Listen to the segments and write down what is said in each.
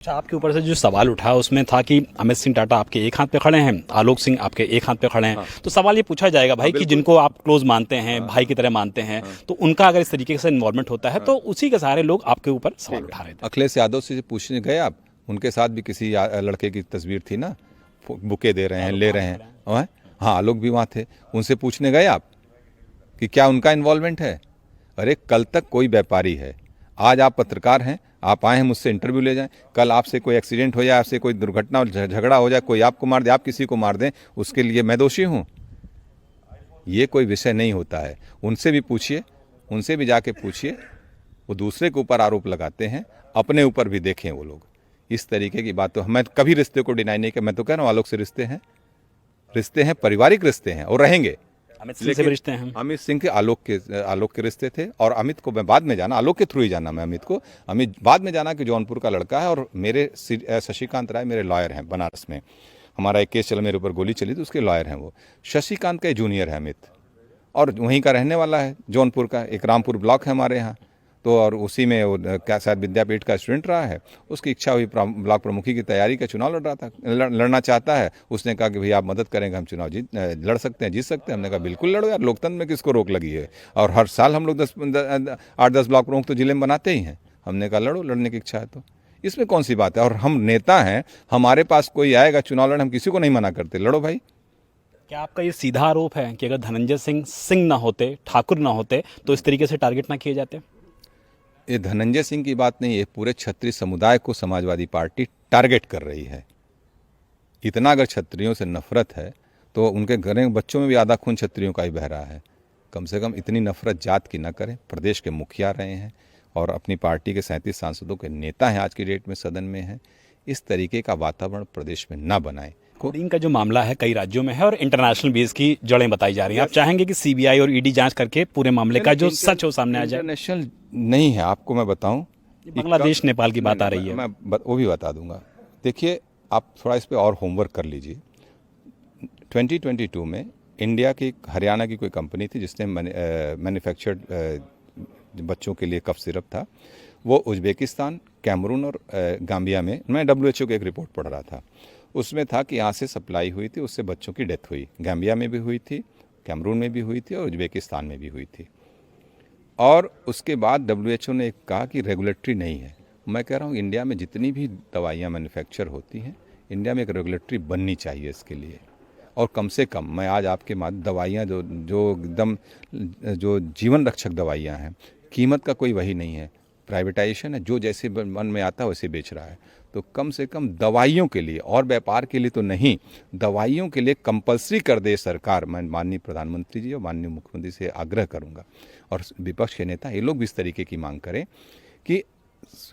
अच्छा, आपके ऊपर से जो सवाल उठा उसमें था कि अमित सिंह टाटा आपके एक हाथ पे खड़े हैं, आलोक सिंह आपके एक हाथ पे खड़े हैं। तो सवाल ये पूछा जाएगा भाई कि जिनको आप क्लोज मानते हैं, भाई की तरह मानते हैं, तो उनका अगर इस तरीके से इन्वॉल्वमेंट होता है तो उसी के सारे लोग आपके ऊपर सवाल उठा रहे थे। अखिलेश यादव से पूछने गए आप, उनके साथ भी किसी लड़के की तस्वीर थी ना, बुके दे रहे हैं, ले रहे हैं। हाँ, आलोक भी वहाँ थे। उनसे पूछने गए आप कि क्या उनका इन्वॉल्वमेंट है? अरे कल तक कोई व्यापारी है, आज आप पत्रकार हैं, आप आए हैं मुझसे इंटरव्यू ले जाएं, कल आपसे कोई एक्सीडेंट हो जाए, आपसे कोई दुर्घटना झगड़ा हो जाए, कोई आपको मार दे, आप किसी को मार दें, उसके लिए मैं दोषी हूँ? ये कोई विषय नहीं होता है। उनसे भी पूछिए, उनसे भी जाके पूछिए। वो दूसरे के ऊपर आरोप लगाते हैं, अपने ऊपर भी देखें वो लोग। इस तरीके की बात तो मैं कभी रिश्ते को डिनाई नहीं किया। मैं तो कह रहा हूँ आलोक से रिश्ते हैं, पारिवारिक रिश्ते हैं और रहेंगे। अमित सिंह से भी रिश्ते हैं। अमित सिंह के आलोक के रिश्ते थे, और अमित को मैं बाद में जाना, आलोक के थ्रू ही जाना मैं अमित को। अमित बाद में जाना कि जौनपुर का लड़का है, और मेरे शशिकांत राय मेरे लॉयर हैं बनारस में। हमारा एक केस चला, मेरे ऊपर गोली चली, तो उसके लॉयर हैं वो। शशिकांत का जूनियर है अमित, और वहीं का रहने वाला है, जौनपुर का। एक रामपुर ब्लॉक है हमारे यहाँ, तो और उसी में वो क्या शायद विद्यापीठ का स्टूडेंट रहा है। उसकी इच्छा हुई, ब्लॉक प्रमुखी की तैयारी का चुनाव लड़ रहा था, लड़ना चाहता है। उसने कहा कि भैया आप मदद करेंगे, हम चुनाव लड़ सकते हैं, जीत सकते हैं। हमने कहा बिल्कुल लड़ो यार, लोकतंत्र में किसको रोक लगी है? और हर साल हम लोग 8-10 ब्लॉक प्रमुख तो जिले में बनाते ही हैं। हमने कहा लड़ो, लड़ने की इच्छा है तो इसमें कौन सी बात है? और हम नेता हैं, हमारे पास कोई आएगा चुनाव लड़ने, हम किसी को नहीं मना करते, लड़ो भाई। क्या आपका ये सीधा आरोप है कि अगर धनंजय सिंह ना होते, ठाकुर ना होते, तो इस तरीके से टारगेट ना किए जाते? ये धनंजय सिंह की बात नहीं है, पूरे क्षत्रिय समुदाय को समाजवादी पार्टी टारगेट कर रही है। इतना अगर क्षत्रियों से नफरत है तो उनके घर बच्चों में भी आधा खून क्षत्रियों का ही बह रहा है। कम से कम इतनी नफरत जात की न करें। प्रदेश के मुखिया रहे हैं और अपनी पार्टी के 37 सांसदों के नेता हैं, आज की डेट में सदन में हैं। इस तरीके का वातावरण प्रदेश में न बनाएं। कोडिंग का जो मामला है कई राज्यों में है और इंटरनेशनल बेस की जड़ें बताई जा रही हैं। आप चाहेंगे कि सीबीआई और ईडी जांच करके पूरे मामले का जो सच हो सामने आ जाए? इंटरनेशनल नहीं है, आपको मैं बताऊं, बांग्लादेश नेपाल की बात आ रही है। मैं वो भी बता दूंगा। देखिए, आप थोड़ा इस पे और होमवर्क कर लीजिए। 2022 में इंडिया की हरियाणा की कोई कंपनी थी जिसने मैन्युफैक्चर्ड बच्चों के लिए कफ सिरप था, वो उज्बेकिस्तान, कैमरून और गाम्बिया में, मैं WHO की एक रिपोर्ट पढ़ रहा था, उसमें था कि यहाँ से सप्लाई हुई थी, उससे बच्चों की डेथ हुई। गाम्बिया में भी हुई थी, कैमरून में भी हुई थी और उज्बेकिस्तान में भी हुई थी। और उसके बाद WHO ने कहा कि रेगुलेटरी नहीं है। मैं कह रहा हूँ इंडिया में जितनी भी दवाइयाँ मैन्युफैक्चर होती हैं, इंडिया में एक रेगुलेटरी बननी चाहिए इसके लिए। और कम से कम मैं आज आपके दवाइयाँ जो एकदम जो जीवन रक्षक दवाइयाँ हैं, कीमत का कोई वही नहीं है, प्राइवेटाइजेशन है, जो जैसे मन में आता है वैसे बेच रहा है। तो कम से कम दवाइयों के लिए, और व्यापार के लिए तो नहीं, दवाइयों के लिए कंपलसरी कर दे सरकार। मैं माननीय प्रधानमंत्री जी और माननीय मुख्यमंत्री से आग्रह करूंगा, और विपक्ष के नेता ये लोग भी इस तरीके की मांग करें कि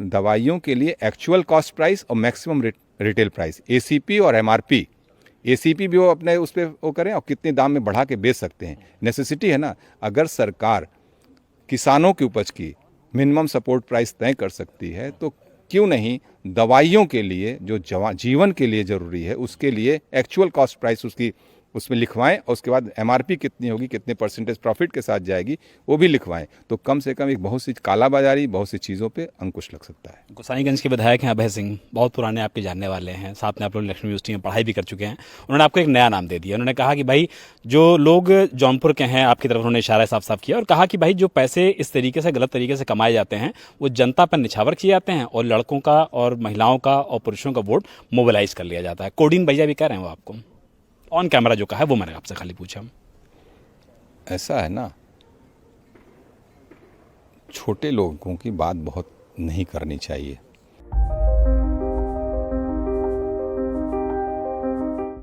दवाइयों के लिए एक्चुअल कॉस्ट प्राइस और मैक्सिमम रिटेल प्राइस, ACP और MRP, ACP भी वो अपने उस पर वो करें, और कितने दाम में बढ़ा के बेच सकते हैं। नेसेसिटी है ना। अगर सरकार किसानों की उपज की मिनिमम सपोर्ट प्राइस तय कर सकती है, तो क्यों नहीं दवाइयों के लिए जो जीवन के लिए ज़रूरी है, उसके लिए एक्चुअल कॉस्ट प्राइस उसमें लिखवाएं, और उसके बाद MRP कितनी होगी, कितने % प्रॉफिट के साथ जाएगी, वो भी लिखवाएं। तो कम से कम एक बहुत सी कालाबाजारी, बहुत सी चीज़ों पे अंकुश लग सकता है। गोसाईगंज के विधायक हैं अभय सिंह, बहुत पुराने आपके जानने वाले हैं, साथ में आप लोग लक्ष्मी यूनिवर्सिटी में पढ़ाई भी कर चुके हैं। उन्होंने आपको एक नया नाम दे दिया। उन्होंने कहा कि भाई जो लोग जौनपुर के हैं, आपकी तरफ उन्होंने इशारा साफ साफ किया और कहा कि भाई जो पैसे इस तरीके से गलत तरीके से कमाए जाते हैं वो जनता पर निछावर किए जाते हैं, और लड़कों का और महिलाओं का और पुरुषों का वोट मोबिलाइज कर लिया जाता है। कोडिन भैया भी कह रहे हैं वो आपको ऑन कैमरा, जो कहा है वो मैंने आपसे खाली पूछा। ऐसा है ना, छोटे लोगों की बात बहुत नहीं करनी चाहिए।